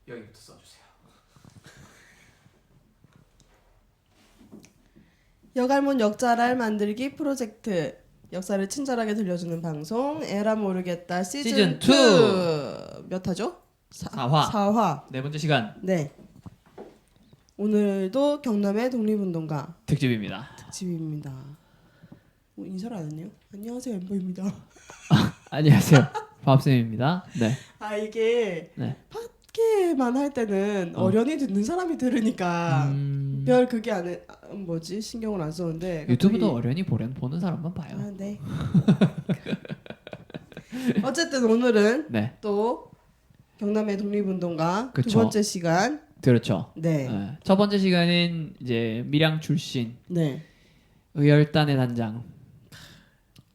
여기부터 써주세요. 여갈몬 역자랄 만들기 프로젝트, 역사를 친절하게 들려주는 방송 에라 모르겠다 시즌 2 몇 화죠? 4화 4화. 네 번째 시간 네. 오늘도 경남의 독립운동가 특집입니다. 특집입니다. 인사를 안 했네요. 안녕하세요, 엠버입니다. 안녕하세요. 밥쌤입니다. 네. 아 이게 네. 팟캐만 할 때는 어련히 듣는 사람이 들으니까 별 그게 안 뭐지 신경을 안 썼는데 유튜브도 어련히 보는 사람만 봐요. 아, 네. 어쨌든 오늘은 네. 또 경남의 독립운동가 그쵸. 두 번째 시간. 그렇죠. 네. 네. 첫 번째 시간은 이제 밀양 출신 네. 의열단의 단장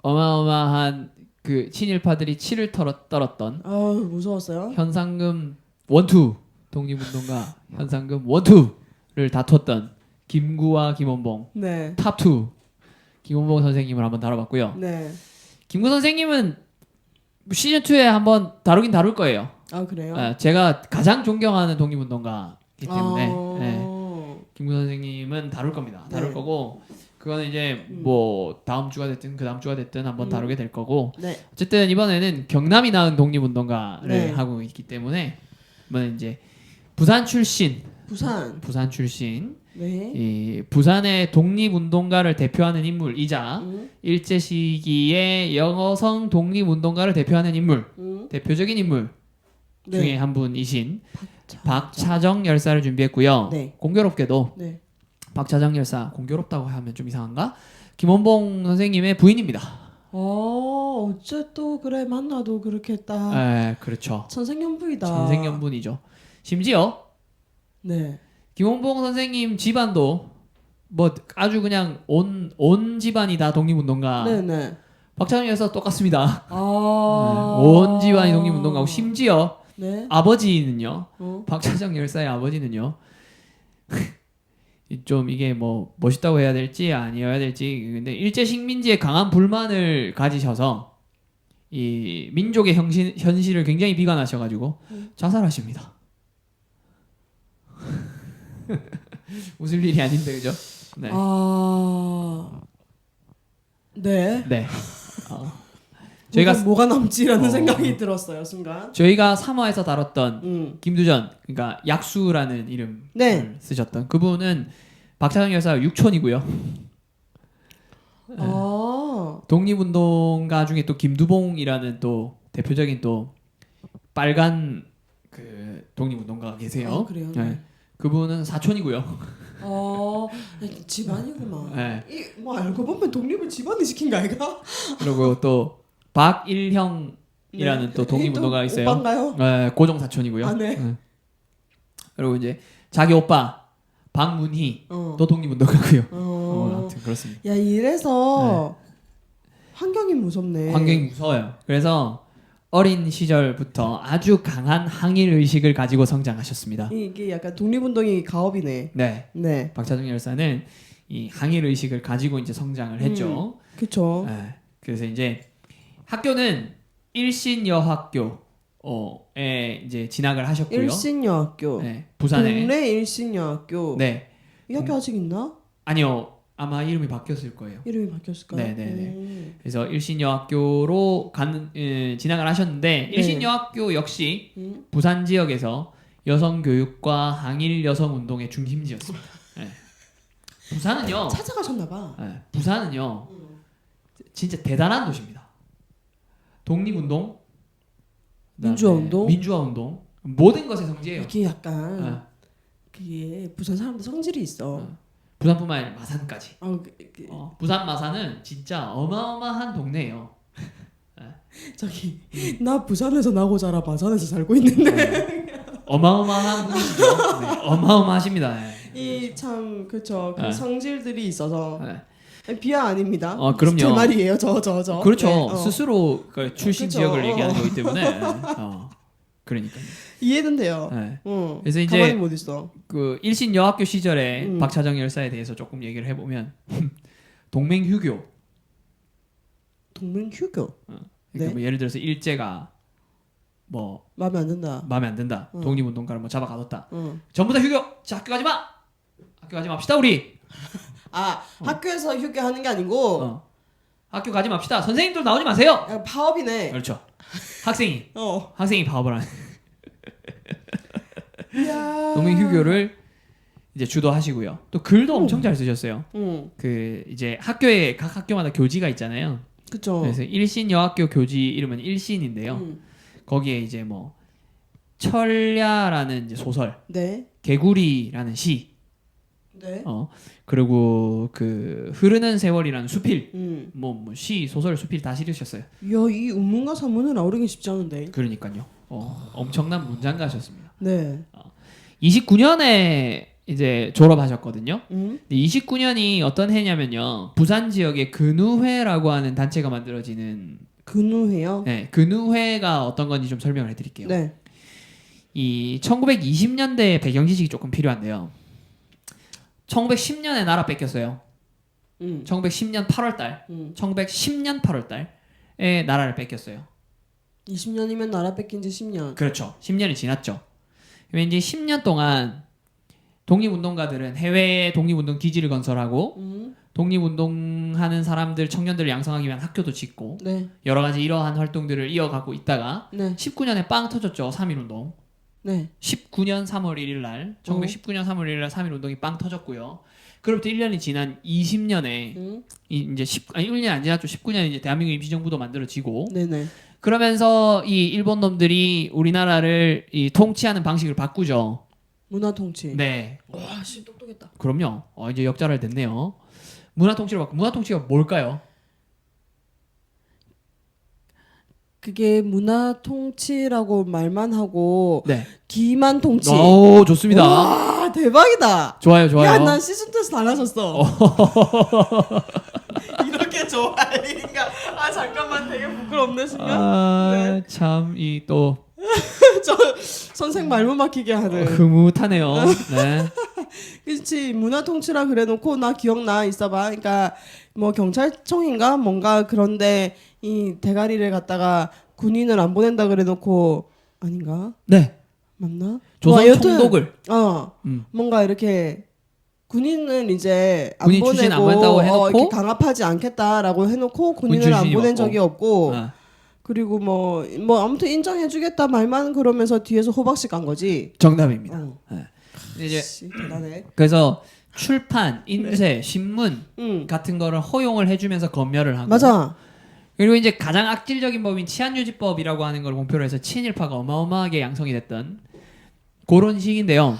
어마어마한 그 친일파들이 치를 떨었던 아우 무서웠어요. 현상금 원투 독립운동가 현상금 원투를 다퉜던 김구와 김원봉 네. 탑2 김원봉 선생님을 한번 다뤄봤고요. 네. 김구 선생님은 시즌 2에 한번 다루긴 다룰 거예요. 아 그래요? 제가 가장 존경하는 독립운동가이기 때문에 네. 아... 김구 선생님은 다룰 겁니다. 다룰 네. 거고 그거는 이제 뭐 다음 주가 됐든 그 다음 주가 됐든 한번 다루게 될 거고 네. 어쨌든 이번에는 경남이 낳은 독립운동가를 네. 하고 있기 때문에 이번에 이제 부산 출신 부산 출신 네. 이 부산의 독립운동가를 대표하는 인물이자 일제 시기의 여성 독립운동가를 대표하는 인물 대표적인 인물 네. 중에 한 분이신 박차정 열사를 준비했고요. 네. 공교롭게도 네. 박차정 열사 공교롭다고 하면 좀 이상한가? 김원봉 선생님의 부인입니다. 어째 또 그래 만나도 그렇게 딱 네, 그렇죠. 천생연분이다. 천생연분이죠. 심지어 네. 김원봉 선생님 집안도 뭐 아주 그냥 온 집안이 다 독립운동가. 네네. 박찬영 열사 똑같습니다. 아. 온 집안이 독립운동가고 심지어 네. 아버지는요. 박찬영 열사의 아버지는요. 좀 이게 뭐 멋있다고 해야 될지 아니어야 될지 근데 일제 식민지에 강한 불만을 가지셔서 이 민족의 현실을 굉장히 비관하셔가지고 자살하십니다. 웃을 일이 아닌데 그죠? 네. 네. 네. 저희가 뭐가 남지라는 생각이 들었어요 순간. 저희가 3화에서 다뤘던 김두전 그러니까 약수라는 이름을 네. 쓰셨던 그분은 박찬영 열사 육촌이고요. 독립운동가 중에 또 김두봉이라는 또 대표적인 또 빨간 그 독립운동가가 계세요. 그래요? 네. 그분은 사촌이고요. 집안이구만. 네. 뭐 알고 보면 독립을 집안이 시킨 거 아이가? 그리고 또 박일형이라는 네. 또 독립운동가가 있어요. 오빠인가요? 네, 고종 사촌이고요. 아, 네. 그리고 이제 자기 오빠 박문희 또 독립운동가고요. 아무튼 그렇습니다. 야 이래서 환경이 무섭네. 환경이 무서워요. 그래서 어린 시절부터 아주 강한 항일 의식을 가지고 성장하셨습니다. 이게 약간 독립운동이 가업이네. 네. 네. 박차정 열사는 이 항일 의식을 가지고 이제 성장을 했죠. 그렇죠. 네. 그래서 이제 학교는 일신여학교에 이제 진학을 하셨고요. 일신여학교. 네. 부산에. 동네 일신여학교. 네. 이 학교 아직 있나? 아니요. 아마 이름이 바뀌었을 거예요. 이름이 바뀌었을까요? 네네네. 그래서 일신여학교로 진학을 하셨는데 일신여학교 역시 부산 지역에서 여성 교육과 항일 여성 운동의 중심지였습니다. 네. 부산은요. 찾아가셨나봐. 네. 부산은요. 진짜 대단한 도시입니다. 독립운동, 민주화운동, 민주화운동 모든 것의 성지예요. 이게 약간 그게 부산 사람들 성질이 있어. 부산뿐만 아니라 마산까지. 부산 마산은 진짜 어마어마한 동네예요. 저기 나 부산에서 나고 자라 마산에서 살고 있는데 어마어마한 분이시죠. 네, 어마어마하십니다. 네. 이 참 그쵸 그 성질들이 있어서 비하 아닙니다. 그럼요. 제 말이에요. 저. 그렇죠. 네, 스스로 그 출신 그쵸. 지역을 얘기하는 거기 때문에. 그러니까요. 이해는 돼요. 네. 그래서 이제 가만히 못 있어. 그 일신 여학교 시절에 박차정 열사에 대해서 조금 얘기를 해보면 동맹휴교. 동맹휴교. 그러니까 뭐 예를 들어서 일제가 뭐 마음에 안 든다. 마음에 안 든다. 독립운동가를 뭐 잡아가뒀다. 응. 전부 다 휴교. 자, 학교 가지 마. 학교 가지 맙시다 우리. 학교에서 휴교하는 게 아니고 학교 가지 맙시다. 선생님들 나오지 마세요. 약간 파업이네. 그렇죠. 학생이 어. 학생이 파업을 하는 이야. 독립 휴교를 이제 주도하시고요. 또 글도 엄청 잘 쓰셨어요. 그 이제 학교에 각 학교마다 교지가 있잖아요. 그쵸. 그래서 일신 여학교 교지 이름은 일신인데요. 거기에 이제 뭐 철야라는 이제 소설, 네. 개구리라는 시, 네. 그리고 그 흐르는 세월이라는 수필, 음. 뭐 시, 소설, 수필 다 실으셨어요. 이야, 이 운문과 산문을 아우르기 쉽지 않은데. 그러니까요. 엄청난 문장가셨습니다. 네. 29년에 이제 졸업하셨거든요. 음. 29년이 어떤 해냐면요. 부산 지역에 근우회라고 하는 단체가 만들어지는 근우회요? 네, 근우회가 어떤 건지 좀 설명을 해드릴게요. 네. 이 1920년대 배경 지식이 조금 필요한데요. 1910년에 나라 뺏겼어요. 1910년 8월달, 1910년 8월달에 나라를 뺏겼어요. 20년이면 나라 뺏긴 지 10년. 그렇죠. 10년이 지났죠. 그러면 이제 10년 동안 독립운동가들은 해외에 독립운동 기지를 건설하고 독립운동하는 사람들, 청년들을 양성하기 위한 학교도 짓고 네. 여러 가지 이러한 활동들을 이어가고 있다가 네. 19년에 빵 터졌죠. 3.1운동. 네. 19년 3월 1일 날 1919년 3월 1일 날 3.1운동이 빵 터졌고요. 그로부터 1년이 지난 20년에 이제 1년 안 지났죠. 19년에 이제 대한민국 임시정부도 만들어지고 네네. 그러면서 이 일본 놈들이 우리나라를 이 통치하는 방식을 바꾸죠. 문화 통치. 네. 와, 씨 똑똑했다. 그럼요. 이제 역자를 됐네요. 문화 통치를 바꾸. 문화 통치가 뭘까요? 그게 문화 통치라고 말만 하고 네. 기만 통치. 오, 좋습니다. 와, 대박이다. 좋아요, 좋아요. 야, 난 시즌 2에서 달라졌어. 이렇게 좋아할 일인가? 아, 잠깐만, 되게 부끄럽네 순간. 네. 참 이 또 저 선생 말문 막히게 하는. 흐뭇하네요. 네. 그렇지, 문화 통치라 그래놓고 나 기억나 있어봐. 그러니까 뭐 경찰청인가 뭔가 그런데 이 대가리를 갖다가 군인을 안 보낸다 그래놓고 아닌가? 네. 맞나? 조선 여튼, 총독을 뭔가 이렇게 군인을 이제 안 군인 출신 안 보내고 보낸다고 해놓고 이렇게 강압하지 않겠다고 해놓고 군인을 안 보낸 적이 없고 그리고 뭐 아무튼 인정해주겠다 말만 그러면서 뒤에서 호박씨 간 거지. 정답입니다. 네. 이제 대단해. 그래서 출판, 인쇄, 신문 같은 거를 허용을 해주면서 검열을 하고 맞아. 그리고 이제 가장 악질적인 법인 치안유지법이라고 하는 걸 공표로 해서 친일파가 어마어마하게 양성이 됐던 그런 시기인데요.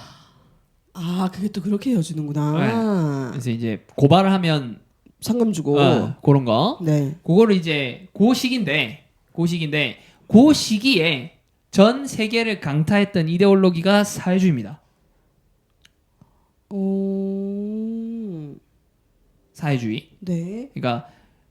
아, 그게 또 그렇게 이어지는구나. 네. 그래서 이제 고발을 하면 상금 주고 그런 거. 네. 그거를 이제 그 시기인데 그 시기에 전 세계를 강타했던 이데올로기가 사회주의입니다. 사회주의. 네. 그러니까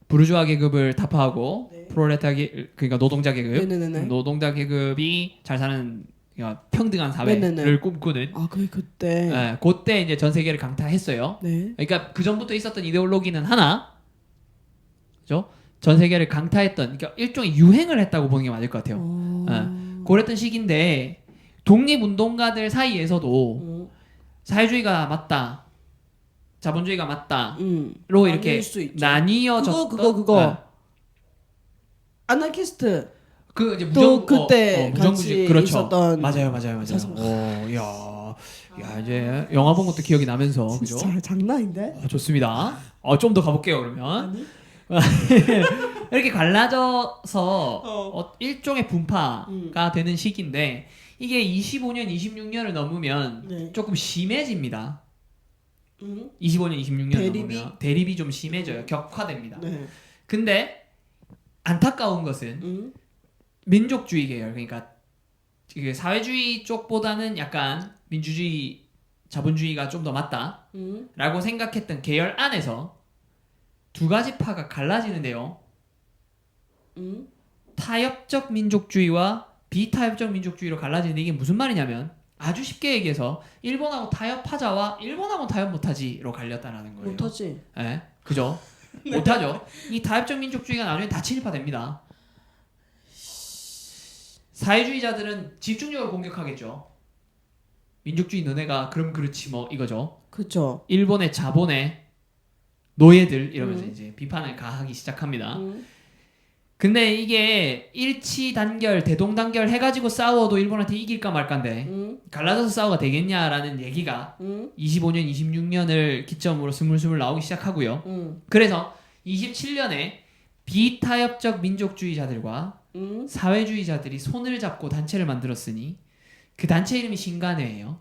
부르주아 계급을 타파하고 네. 프롤레타 그러니까 노동자 계급, 네네네네. 노동자 계급이 잘 사는 그러니까 평등한 사회를 네네네. 꿈꾸는. 아, 그때. 그때 이제 전 세계를 강타했어요. 네. 그러니까 그 전부터 있었던 이데올로기는 하나, 그죠? 전 세계를 강타했던, 그러니까 일종의 유행을 했다고 보는 게 맞을 것 같아요. 그랬던 시기인데 독립운동가들 사이에서도 사회주의가 맞다, 자본주의가 맞다로 이렇게 나뉘어졌던 그거. 아나키스트. 그 이제 또 그때 무정부주의 같이 그렇죠. 있었던 맞아요. 야 이제 영화 본 것도 기억이 나면서 그죠? 진짜 장난인데? 좋습니다. 좀 더 가볼게요 그러면. 아니? 이렇게 갈라져서 일종의 분파가 되는 시기인데 이게 25년, 26년을 넘으면 네. 조금 심해집니다. 25년, 26년 넘으면 대립이 좀 심해져요. 격화됩니다. 네. 근데 안타까운 것은 민족주의 계열, 그러니까 사회주의 쪽보다는 약간 민주주의, 자본주의가 좀 더 맞다라고 생각했던 계열 안에서 두 가지 파가 갈라지는데요. 타협적 민족주의와 비타협적 민족주의로 갈라지는데 이게 무슨 말이냐면 아주 쉽게 얘기해서 일본하고 타협하자와 일본하고 타협 못하지로 갈렸다라는 거예요. 못하지. 네, 그죠? 네. 못하죠. 이 타협적 민족주의가 나중에 다 친일파 됩니다. 사회주의자들은 집중적으로 공격하겠죠. 민족주의 너네가 그럼 그렇지 뭐 이거죠. 그렇죠. 일본의 자본의 노예들 이러면서 이제 비판을 가하기 시작합니다. 근데 이게 일치단결, 대동단결 해가지고 싸워도 일본한테 이길까 말까인데 갈라져서 싸워가 되겠냐라는 얘기가 25년, 26년을 기점으로 스물스물 나오기 시작하고요. 그래서 27년에 비타협적 민족주의자들과 사회주의자들이 손을 잡고 단체를 만들었으니 그 단체 이름이 신간회예요.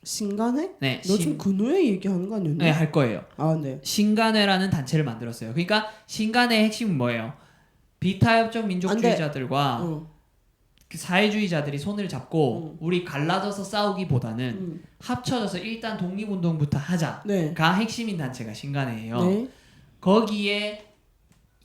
신간회? 네, 너 지금 근호회 얘기하는 거 아니었나? 네, 할 거예요. 아, 네. 신간회라는 단체를 만들었어요. 그러니까 신간회의 핵심은 뭐예요? 비타협적 민족주의자들과 그 사회주의자들이 손을 잡고 우리 갈라져서 싸우기보다는 합쳐져서 일단 독립운동부터 하자가 네. 핵심인 단체가 신간회예요. 네. 거기에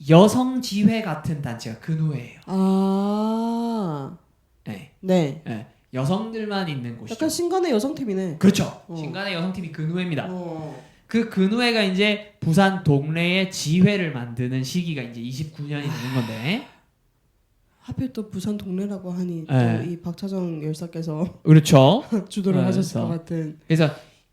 여성 지회 같은 단체가 근우회예요. 아. 네. 네. 네. 여성들만 있는 곳이죠. 약간 신간의 여성팀이네. 그렇죠. 신간의 여성팀이 근우회입니다. 어. 그 근우회가 이제 부산 동래의 지회를 만드는 시기가 이제 29년이 되는 건데. 하필 또 부산 동네라고 하니 네. 또 이 박차정 열사께서 그렇죠. 주도를 네, 하셨을 것 그래서. 같은. 그래서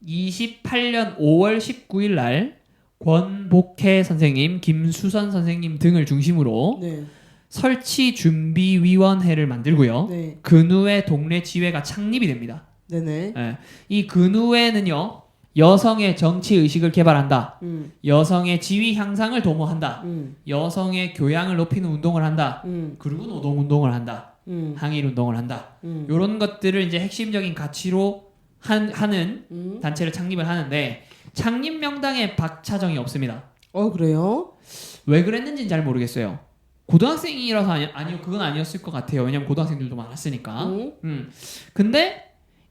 28년 5월 19일 날 권복혜 선생님, 김수선 선생님 등을 중심으로 네. 설치준비위원회를 만들고요. 네. 근우회 동래 지회가 창립이 됩니다. 네네. 예. 이 근우회는요, 여성의 정치 의식을 개발한다. 여성의 지위 향상을 도모한다. 여성의 교양을 높이는 운동을 한다. 그리고 노동 운동을 한다. 항일 운동을 한다. 이런 것들을 이제 핵심적인 가치로 하는 단체를 창립을 하는데 창립 명당에 박차정이 없습니다. 그래요? 왜 그랬는지는 잘 모르겠어요. 고등학생이라서 아니요 그건 아니었을 것 같아요. 왜냐면 고등학생들도 많았으니까. 근데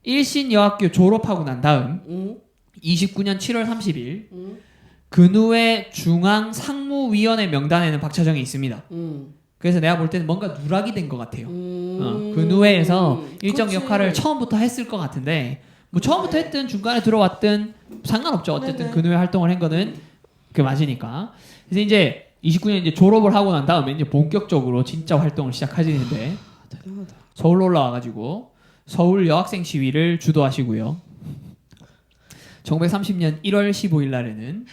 일신여학교 졸업하고 난 다음 29년 7월 30일 근우회 중앙상무위원회 명단에는 박차정이 있습니다. 그래서 내가 볼 때는 뭔가 누락이 된 것 같아요. 근우회에서 일정 그렇지. 역할을 처음부터 했을 것 같은데 뭐 처음부터 했든 중간에 들어왔든 상관없죠. 어쨌든 네네. 근우회 활동을 한 거는 그 맞으니까. 그래서 이제 29년 이제 졸업을 하고 난 다음에 이제 본격적으로 진짜 활동을 시작하시는데 대단하다. 서울로 올라와가지고 서울 여학생 시위를 주도하시고요. 1930년 1월 15일 날에는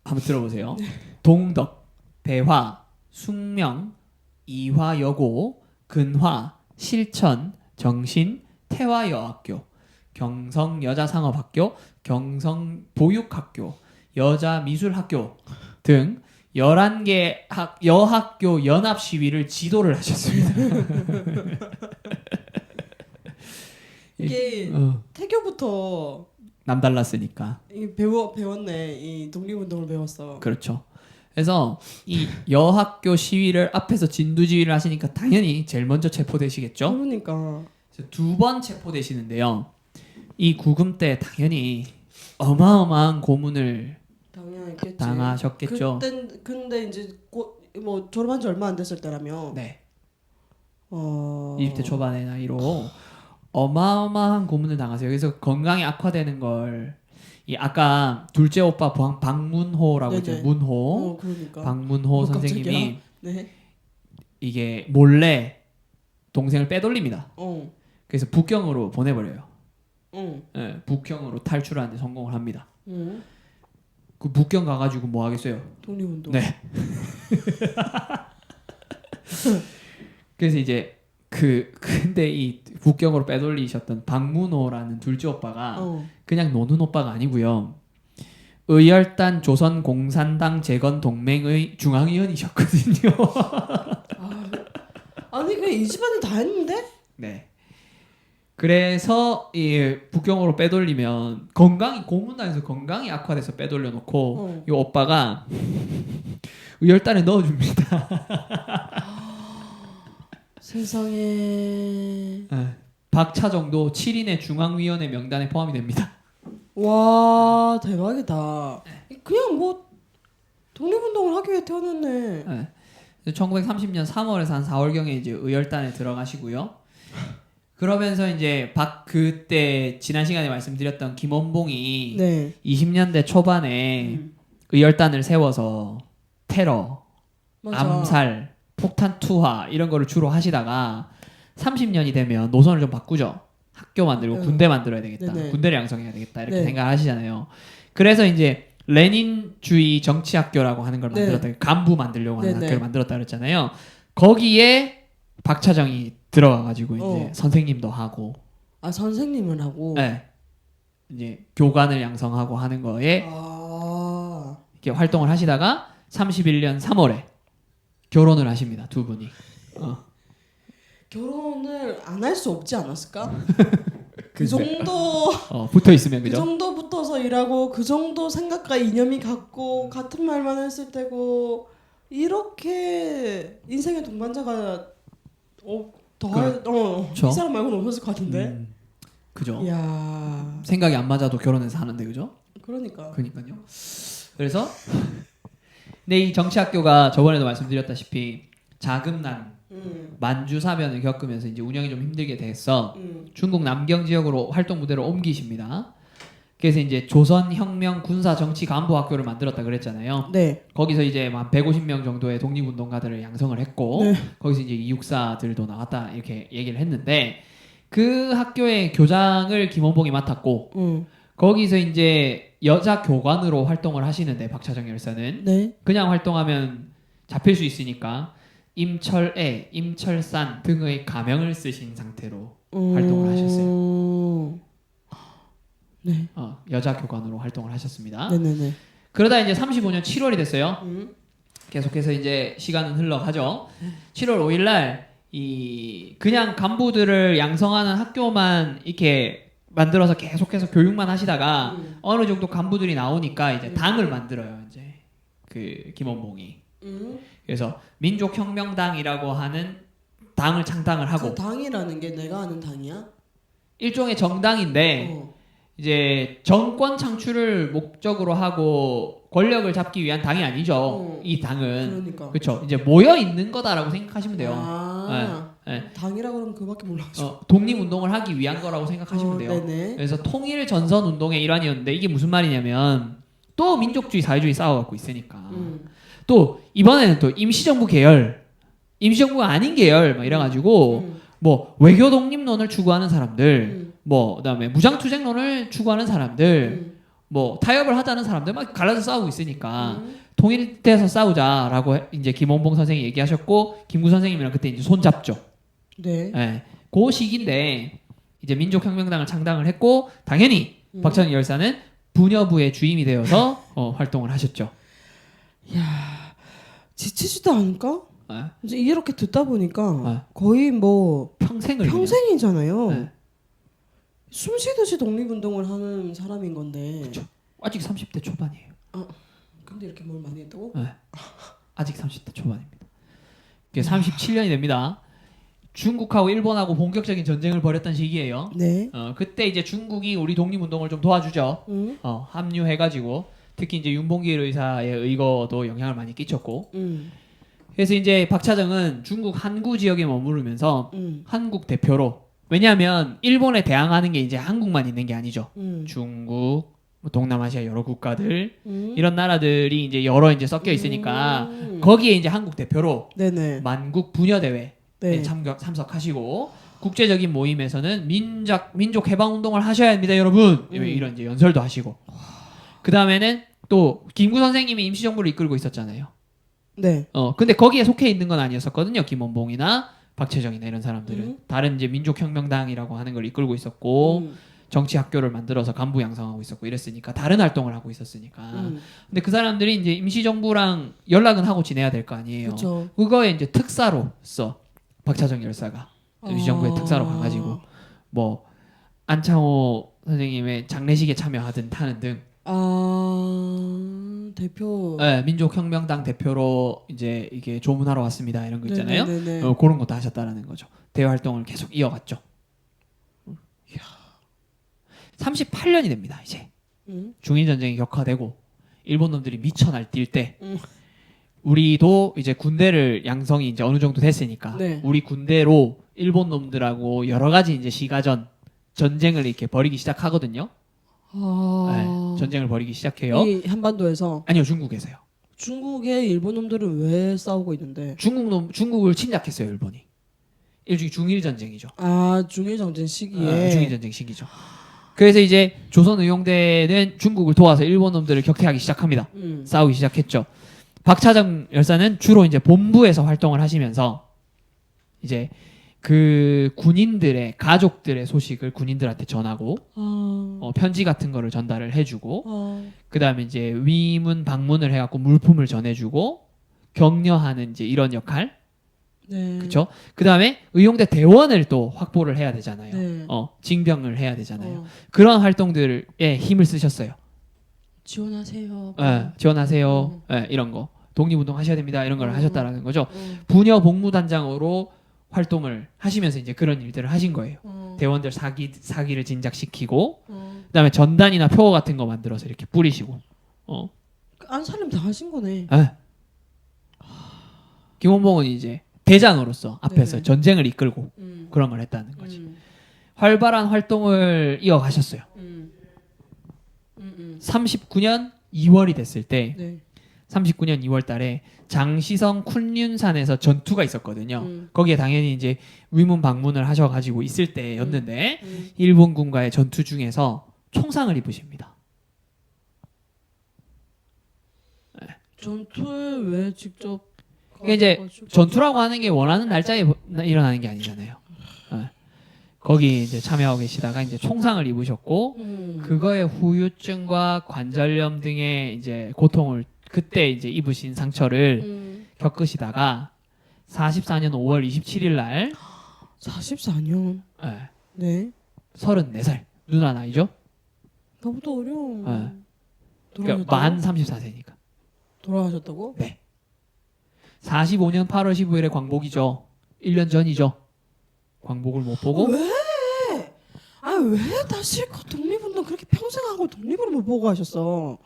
한번 들어보세요. 동덕, 배화, 숙명, 이화여고, 근화, 실천, 정신, 태화여학교, 경성여자상업학교, 경성보육학교, 여자미술학교 등 11개 여학교 연합 시위를 지도를 하셨습니다. 이게 태교부터 남달랐으니까. 배웠네. 이 독립운동을 배웠어. 그렇죠. 그래서 이 여학교 시위를 앞에서 진두지휘를 하시니까 당연히 제일 먼저 체포되시겠죠. 그러니까. 두 번 체포되시는데요. 이 구금 때 당연히 어마어마한 고문을 당연했겠지. 당하셨겠죠. 근데 이제 뭐 졸업한 지 얼마 안 됐을 때라며. 네. 어. 20대 초반의 나이로 어마어마한 고문을 당하세요. 그래서 건강이 악화되는 걸 이 아까 둘째 오빠 박문호라고 네네. 했죠. 문호. 그러니까. 박문호 선생님이 깜짝이야. 네. 이게 몰래 동생을 빼돌립니다. 어. 그래서 북경으로 보내버려요. 응. 예, 북경으로 탈출하는데 성공을 합니다. 응. 그 북경 가가지고 뭐 하겠어요? 독립운동. 네. 그래서 이제 근데 이 북경으로 빼돌리셨던 박문호라는 둘째 오빠가 그냥 노는 오빠가 아니고요. 의열단 조선공산당 재건동맹의 중앙위원이셨거든요. 아니 그냥 이 집안이 다 했는데? 네. 그래서 이 북경으로 빼돌리면 고문당해서 건강이 악화돼서 빼돌려 놓고 이 오빠가 의열단에 넣어줍니다. 세상에. 네. 박차정도 7인의 중앙위원회 명단에 포함이 됩니다. 와 대박이다. 그냥 뭐 독립운동을 하기 위해 태어났네. 네. 1930년 3월에서 한 4월경에 이제 의열단에 들어가시고요. 그러면서 이제 그때 지난 시간에 말씀드렸던 김원봉이 네. 20년대 초반에 의열단을 세워서 테러, 맞아. 암살, 폭탄 투하 이런 거를 주로 하시다가 30년이 되면 노선을 좀 바꾸죠. 학교 만들고 군대 만들어야 되겠다. 네네. 군대를 양성해야 되겠다. 이렇게 네. 생각하시잖아요. 그래서 이제 레닌주의 정치학교라고 하는 걸 네. 만들었다. 간부 만들려고 하는 네네. 학교를 만들었다 그랬잖아요. 거기에 박차정이 들어가가지고 이제 선생님도 하고, 아 선생님을 하고. 네. 이제 교관을 양성하고 하는 거에 아. 이렇게 활동을 하시다가 31년 3월에 결혼을 하십니다. 두 분이. 결혼을 안 할 수 없지 않았을까? 그 글쎄. 정도 붙어 있으면 그 그죠? 정도 붙어서 일하고 그 정도 생각과 이념이 같고 같은 말만 했을 때고 이렇게 인생의 동반자가 그쵸? 이 사람 말고는 없었을 것 같은데. 그죠? 이야. 생각이 안 맞아도 결혼해서 하는데 그죠? 그러니까. 그러니까요. 그래서 근데 이 정치학교가 저번에도 말씀드렸다시피 자금난 만주 사변을 겪으면서 이제 운영이 좀 힘들게 돼서 중국 남경 지역으로 활동 무대로 옮기십니다. 그래서 이제 조선혁명 군사 정치 간부 학교를 만들었다 그랬잖아요. 네. 거기서 이제 한 150명 정도의 독립운동가들을 양성을 했고 네. 거기서 이제 이육사들도 나왔다 이렇게 얘기를 했는데 그 학교의 교장을 김원봉이 맡았고 거기서 이제 여자 교관으로 활동을 하시는데 박차정 열사는 네. 그냥 활동하면 잡힐 수 있으니까 임철애, 임철산 등의 가명을 쓰신 상태로 활동을 하셨어요. 네. 여자 교관으로 활동을 하셨습니다. 네네네. 그러다 이제 35년 7월이 됐어요. 계속해서 이제 시간은 흘러가죠. 7월 5일 날 이 그냥 간부들을 양성하는 학교만 이렇게 만들어서 계속해서 교육만 하시다가 어느 정도 간부들이 나오니까 이제 당을 만들어요. 이제 그 김원봉이. 그래서 민족혁명당이라고 하는 당을 창당을 하고 그 당이라는 게 내가 아는 당이야? 일종의 정당인데 이제 정권 창출을 목적으로 하고 권력을 잡기 위한 당이 아니죠. 이 당은 그러니까. 그렇죠. 이제 모여 있는 거다라고 생각하시면 돼요. 당이라 그러면 그밖에 몰라가지고. 독립운동을 하기 위한 거라고 생각하시면 돼요. 네네. 그래서 통일 전선 운동의 일환이었는데 이게 무슨 말이냐면 또 민족주의 사회주의 싸워갖고 있으니까 또 이번에는 또 임시정부 계열, 임시정부가 아닌 계열 막 이래가지고 뭐 외교 독립론을 추구하는 사람들, 뭐 그다음에 무장투쟁론을 추구하는 사람들, 뭐 타협을 하자는 사람들 막 갈라서 싸우고 있으니까 통일돼서 싸우자라고 이제 김원봉 선생이 얘기하셨고 김구 선생님이랑 그때 이제 손 잡죠. 네. 네. 그 시기인데 이제 민족혁명당을 창당을 했고 당연히 박찬희 열사는 부녀부의 주임이 되어서 활동을 하셨죠. 야 지치지도 않을까? 네. 이제 이렇게 듣다 보니까 거의 뭐 평생이잖아요. 네. 숨쉬듯이 독립운동을 하는 사람인 건데. 그쵸. 아직 30대 초반이에요. 근데 이렇게 뭘 많이 했다고? 네. 아직 30대 초반입니다. 이게 37년이 됩니다. 중국하고 일본하고 본격적인 전쟁을 벌였던 시기예요. 네. 그때 이제 중국이 우리 독립운동을 좀 도와주죠. 합류해가지고 특히 이제 윤봉길 의사의 의거도 영향을 많이 끼쳤고. 그래서 이제 박차정은 중국 한구 지역에 머무르면서 한국 대표로 왜냐하면 일본에 대항하는 게 이제 한국만 있는 게 아니죠. 중국, 뭐 동남아시아 여러 국가들 이런 나라들이 이제 여러 이제 섞여 있으니까 거기에 이제 한국 대표로 네네. 만국 부녀 대회 네. 참석하시고 국제적인 모임에서는 민족 해방 운동을 하셔야 합니다, 여러분. 이런 이제 연설도 하시고. 그 다음에는 또 김구 선생님이 임시정부를 이끌고 있었잖아요. 네. 근데 거기에 속해 있는 건 아니었었거든요. 김원봉이나 박채정이나 이런 사람들은 다른 이제 민족혁명당이라고 하는 걸 이끌고 있었고 정치 학교를 만들어서 간부 양성하고 있었고 이랬으니까 다른 활동을 하고 있었으니까. 근데 그 사람들이 이제 임시정부랑 연락은 하고 지내야 될 거 아니에요. 그쵸. 그거에 이제 특사로서 박차정 열사가 임시정부의 특사로 가가지고 뭐 안창호 선생님의 장례식에 참여하든 타는 등. 대표. 네, 민족혁명당 대표로 이제 이게 조문하러 왔습니다 이런 거 있잖아요. 네네네네. 그런 것도 하셨다라는 거죠. 대외 활동을 계속 이어갔죠. 38년이 됩니다 이제. 중일 전쟁이 격화되고 일본 놈들이 미쳐 날뛸 때 우리도 이제 군대를 양성이 이제 어느 정도 됐으니까 네. 우리 군대로 일본 놈들하고 여러 가지 이제 시가전 전쟁을 이렇게 벌이기 시작하거든요. 네, 전쟁을 벌이기 시작해요. 이 한반도에서. 아니요, 중국에서요. 중국의 일본 놈들은 왜 싸우고 있는데? 중국을 침략했어요, 일본이. 일종의 중일 전쟁이죠. 아 중일 전쟁 시기에. 중일 전쟁 시기죠. 그래서 이제 조선의용대는 중국을 도와서 일본 놈들을 격퇴하기 시작합니다. 싸우기 시작했죠. 박차정 열사는 주로 이제 본부에서 활동을 하시면서 이제 그 군인들의 가족들의 소식을 군인들한테 전하고 편지 같은 거를 전달을 해주고 그다음에 이제 위문 방문을 해갖고 물품을 전해주고 격려하는 이제 이런 역할. 네. 그렇죠. 그다음에 의용대 대원을 또 확보를 해야 되잖아요. 네. 징병을 해야 되잖아요. 그런 활동들에 힘을 쓰셨어요. 지원하세요. 지원하세요. 이런 거. 독립운동 하셔야 됩니다. 이런 걸 하셨다라는 거죠. 부녀 복무단장으로 활동을 하시면서 이제 그런 일들을 하신 거예요. 대원들 사기를 진작시키고 그다음에 전단이나 표 같은 거 만들어서 이렇게 뿌리시고. 안 살림 다 하신 거네. 김원봉은 이제 대장으로서 앞에서 네네. 전쟁을 이끌고 그런 걸 했다는 거지. 활발한 활동을 이어가셨어요. 39년 2월이 됐을 때 네. 39년 2월 달에 장시성 쿤륜산에서 전투가 있었거든요. 거기에 당연히 이제 위문 방문을 하셔가지고 있을 때였는데 일본군과의 전투 중에서 총상을 입으십니다. 전투에 왜 직접 이게 이제 가가지고- 전투라고 하는 게 원하는 날짜에 일어나는 게 아니잖아요. 거기 이제 참여하고 계시다가 이제 총상을 입으셨고 그거의 후유증과 관절염 등의 이제 고통을 그때 이제 입으신 상처를 겪으시다가 44년 5월 27일 날 44년. 네. 34살 누나 나이죠? 나보다 어려워. 그러니까 만 34세니까. 돌아가셨다고? 네. 45년 8월 15일에 광복이죠. 1년 전이죠. 광복을 못 보고 아 왜 다시 그 독립운동 그렇게 평생 하고 독립을 못 보고 하셨어?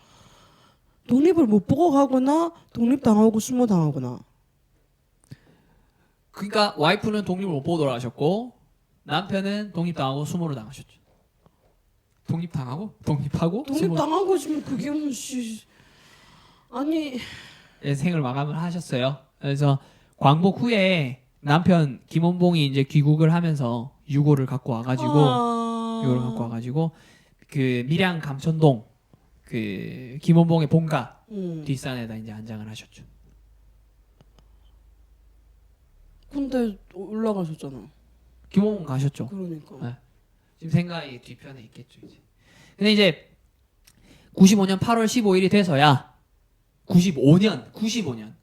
독립을 못 보고 가거나 독립당하고 수모당하거나. 그러니까 와이프는 독립을 못 보고 돌아가셨고 남편은 독립당하고 수모를 당하셨죠. 독립당하고 독립하고 수모 독립당하고 지금 그게 뭐씨 아니 생을 마감을 하셨어요. 그래서 광복 후에 남편 김원봉이 이제 귀국을 하면서 유고를 갖고 와가지고 유고를 갖고 와가지고 그 밀양 감천동 그 김원봉의 본가 뒷산에다 이제 안장을 하셨죠. 근데 올라가셨잖아. 김원봉 가셨죠. 그러니까. 네. 지금 생각이 뒤편에 있겠죠 이제. 근데 이제 95년 8월 15일이 돼서야 95년 95년.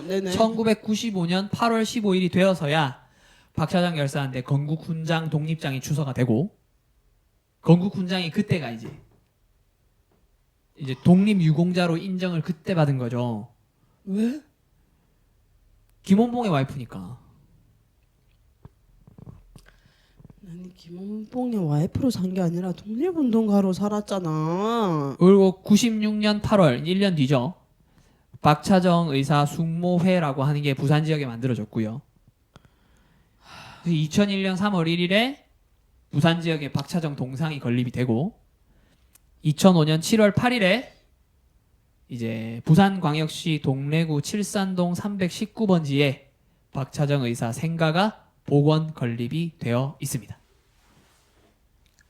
네네. 1995년 8월 15일이 되어서야 박차장 열사한테 건국 훈장 독립장이 추서가 되고 건국 훈장이 그때가 이제 독립 유공자로 인정을 그때 받은 거죠. 왜? 김원봉의 와이프니까. 아니 김원봉의 와이프로 산 게 아니라 독립운동가로 살았잖아. 그리고 96년 8월 1년 뒤죠. 박차정 의사 숙모회라고 하는 게 부산 지역에 만들어졌고요. 2001년 3월 1일에 부산 지역에 박차정 동상이 건립이 되고 2005년 7월 8일에 이제 부산광역시 동래구 칠산동 319번지에 박차정 의사 생가가 복원 건립이 되어 있습니다.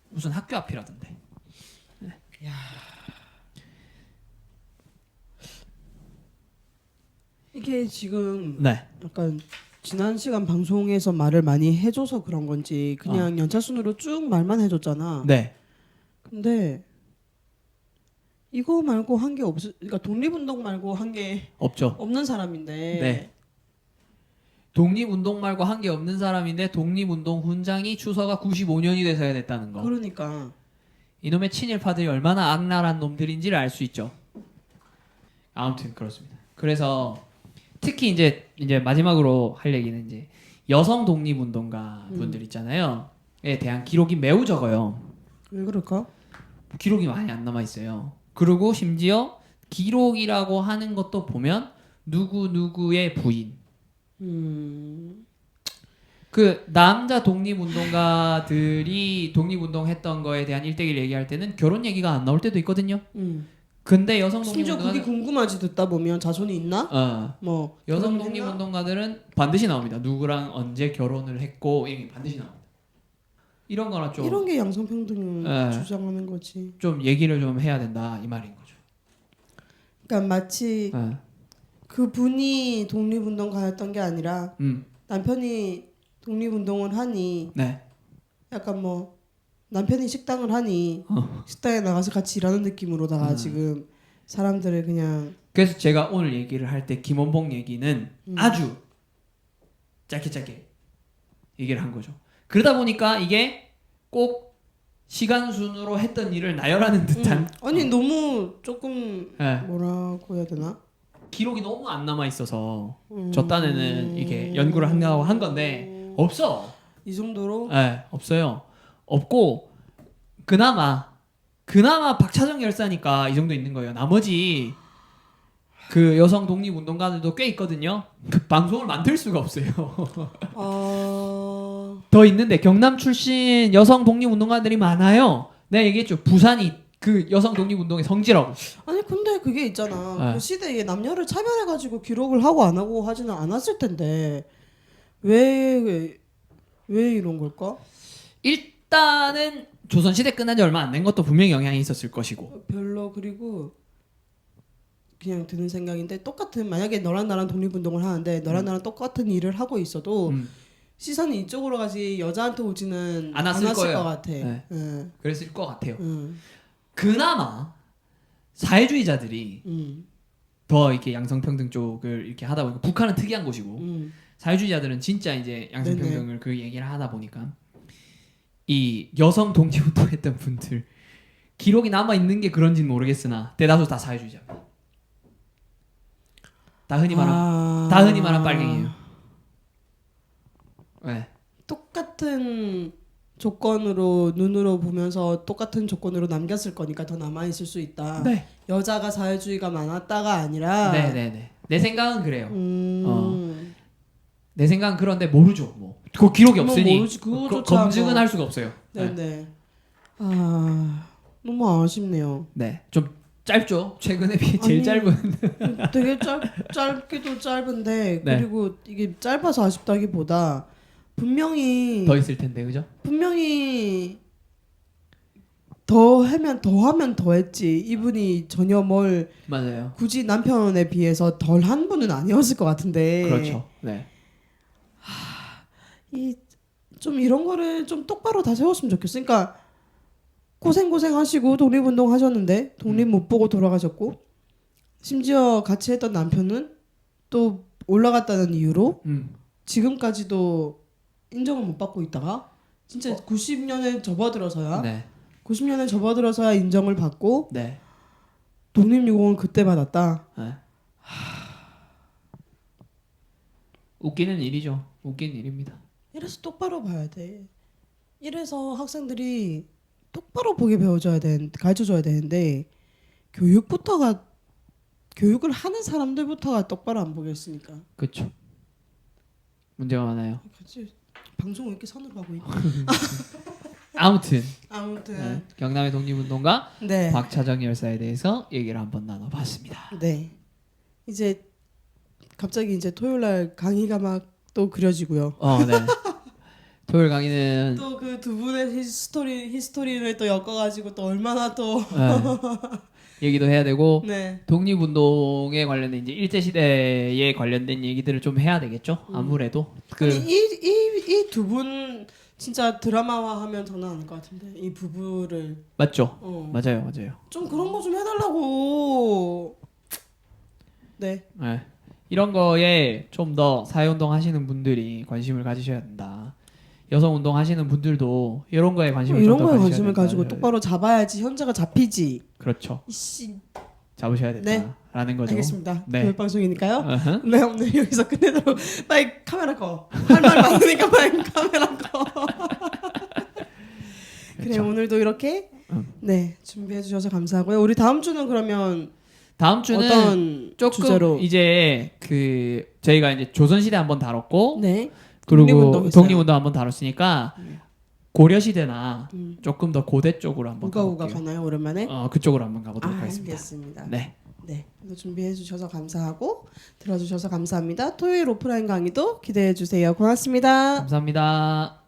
무슨 학교 앞이라던데. 이게 지금 네. 약간 지난 시간 방송에서 말을 많이 해줘서 그런 건지 그냥 연차순으로 쭉 말만 해줬잖아. 네. 근데 이거 말고 한 게 그러니까 독립운동 말고 한 게 없죠. 없는 사람인데. 네. 독립운동 말고 한 게 없는 사람인데 독립운동 훈장이 추서가 95년이 돼서야 됐다는 거. 그러니까. 이놈의 친일파들이 얼마나 악랄한 놈들인지를 알 수 있죠. 아무튼 그렇습니다. 그래서 특히 이제 마지막으로 할 얘기는 이제 여성 독립운동가 분들 있잖아요.에 대한 기록이 매우 적어요. 왜 그럴까? 기록이 많이 안 남아 있어요. 그리고 심지어 기록이라고 하는 것도 보면 누구 누구의 부인. 그 남자 독립운동가들이 독립운동했던 거에 대한 일대기를 얘기할 때는 결혼 얘기가 안 나올 때도 있거든요. 근데 여성 심지어 그게 독립운동가 궁금하지 듣다 보면 자손이 있나? 뭐 여성 결혼했나? 독립운동가들은 반드시 나옵니다. 누구랑 언제 결혼을 했고 이게 반드시 나옵니다. 이런 거나 좀 이런 게 양성평등 예. 주장하는 거지. 좀 얘기를 좀 해야 된다 이 말인 거죠. 그러니까 마치 예. 그 분이 독립운동가였던 게 아니라 음. 남편이 독립운동을 하니 네. 약간 뭐 남편이 식당을 하니 식당에 나가서 같이 일하는 느낌으로다가 지금 사람들을 그냥 그래서 제가 오늘 얘기를 할 때 김원봉 얘기는 아주 짧게 얘기를 한 거죠. 그러다 보니까 이게 꼭 시간 순으로 했던 일을 나열하는 듯한 아니 너무 조금 예. 뭐라고 해야 되나? 기록이 너무 안 남아 있어서 저 딴에는 이게 연구를 한다고 한 건데 없어. 이 정도로 없어요. 없고 그나마 박차정 열사니까 이 정도 있는 거예요. 나머지 그 여성 독립 운동가들도 꽤 있거든요. 그 방송을 만들 수가 없어요. 더 있는데 경남 출신 여성 독립 운동가들이 많아요. 내가 얘기했죠. 부산이 그 여성 독립 운동의 성지라고. 아니 근데 그게 있잖아. 네. 그 시대에 남녀를 차별해가지고 기록을 하고 안 하고 하지는 않았을 텐데 왜 이런 걸까? 일단은 조선시대 끝난 지 얼마 안 된 것도 분명히 영향이 있었을 것이고. 별로. 그리고 그냥 드는 생각인데 똑같은 만약에 너랑 나랑 독립운동을 하는데 너랑 나랑 똑같은 일을 하고 있어도 시선이 이쪽으로 가지 여자한테 오지는 않았을 않았을 거예요. 것 같아. 네. 응. 그랬을 것 같아요. 응. 그나마 사회주의자들이 응. 더 이렇게 양성평등 쪽을 이렇게 하다 보니까 북한은 특이한 곳이고 응. 사회주의자들은 진짜 이제 양성평등을 그 얘기를 하다 보니까 이 여성 독립운동 했던 분들 기록이 남아 있는 게 그런지는 모르겠으나 대다수 다 사회주의자입니다. 다 흔히 말한 빨갱이에요. 네. 똑같은 조건으로 눈으로 보면서 똑같은 조건으로 남겼을 거니까 더 남아 있을 수 있다. 네. 여자가 사회주의가 많았다가 아니라. 네네네. 내 생각은 그래요. 음. 내 생각은 그런데 모르죠. 뭐 그 기록이 뭐 없으니 모르지. 그거조차 검증은 뭐. 할 수가 없어요. 네네. 아 너무 아쉽네요. 네. 좀 짧죠. 최근에 비해 제일 아니, 짧은. 되게 짧기도 짧은데 네. 그리고 이게 짧아서 아쉽다기보다 분명히 더 있을 텐데 그죠? 더 하면 더 했지. 이분이 전혀 뭘 맞아요. 굳이 남편에 비해서 덜 한 분은 아니었을 것 같은데. 그렇죠. 네. 좀 이런 거를 좀 똑바로 다 세웠으면 좋겠어. 그러니까 고생하시고 독립운동 하셨는데 독립 못 보고 돌아가셨고 심지어 같이 했던 남편은 또 올라갔다는 이유로 지금까지도 인정을 못 받고 있다가 진짜 90년에 접어들어서야 네. 90년에 접어들어서야 인정을 받고 네. 독립유공을 그때 받았다. 네. 웃기는 일이죠. 웃기는 일입니다. 이래서 똑바로 봐야 돼. 이래서 학생들이 똑바로 보게 가르쳐줘야 되는데 교육을 하는 사람들부터가 똑바로 안 보겠으니까. 그렇죠. 문제가 많아요. 그치. 방송 왜 이렇게 선으로 가고 있나? 아무튼 아무튼 경남의 독립운동가 네. 박차정 열사에 대해서 얘기를 한번 나눠봤습니다. 네. 이제 갑자기 이제 토요일 날 강의가 막 또 그려지고요. 네. 토요일 강의는 또 그 두 분의 히스토리를 또 엮어가지고 또 얼마나 또 얘기도 해야 되고 네. 독립운동에 관련된 이제 일제 시대에 관련된 얘기들을 좀 해야 되겠죠. 아무래도 이 두 분 진짜 드라마화하면 장난 아닐 것 같은데 이 부부를 맞죠. 맞아요. 좀 그런 거 좀 해달라고. 네. 네. 이런 거에 좀 더 사회운동 하시는 분들이 관심을 가지셔야 된다. 여성운동 하시는 분들도 이런 거에 관심을 이런 좀 더 거에 가지셔야 관심을 된다. 가지고 똑바로 잡아야지 현재가 잡히지. 그렇죠. 이씨. 잡으셔야 된다라는 거죠. 알겠습니다. 네. 교육 방송이니까요. 어허. 네, 오늘 여기서 끝내도록. 빨리 카메라 꺼. 할 말 많으니까 빨리 카메라 꺼. 그래 그렇죠. 오늘도 이렇게 네 준비해 주셔서 감사하고요. 우리 다음 주는 그러면 다음 주는 어떤 조금 주제로? 이제 그 저희가 이제 조선시대 한번 다뤘고 네. 그리고 독립운동 했어요. 독립운동 한번 다뤘으니까 고려시대나 조금 더 고대 쪽으로 한번 우가우가 가볼게요. 가나요 오랜만에? 그쪽으로 한번 가보도록 하겠습니다. 알겠습니다. 네. 네, 이거 준비해 주셔서 감사하고 들어주셔서 감사합니다. 토요일 오프라인 강의도 기대해 주세요. 고맙습니다. 감사합니다.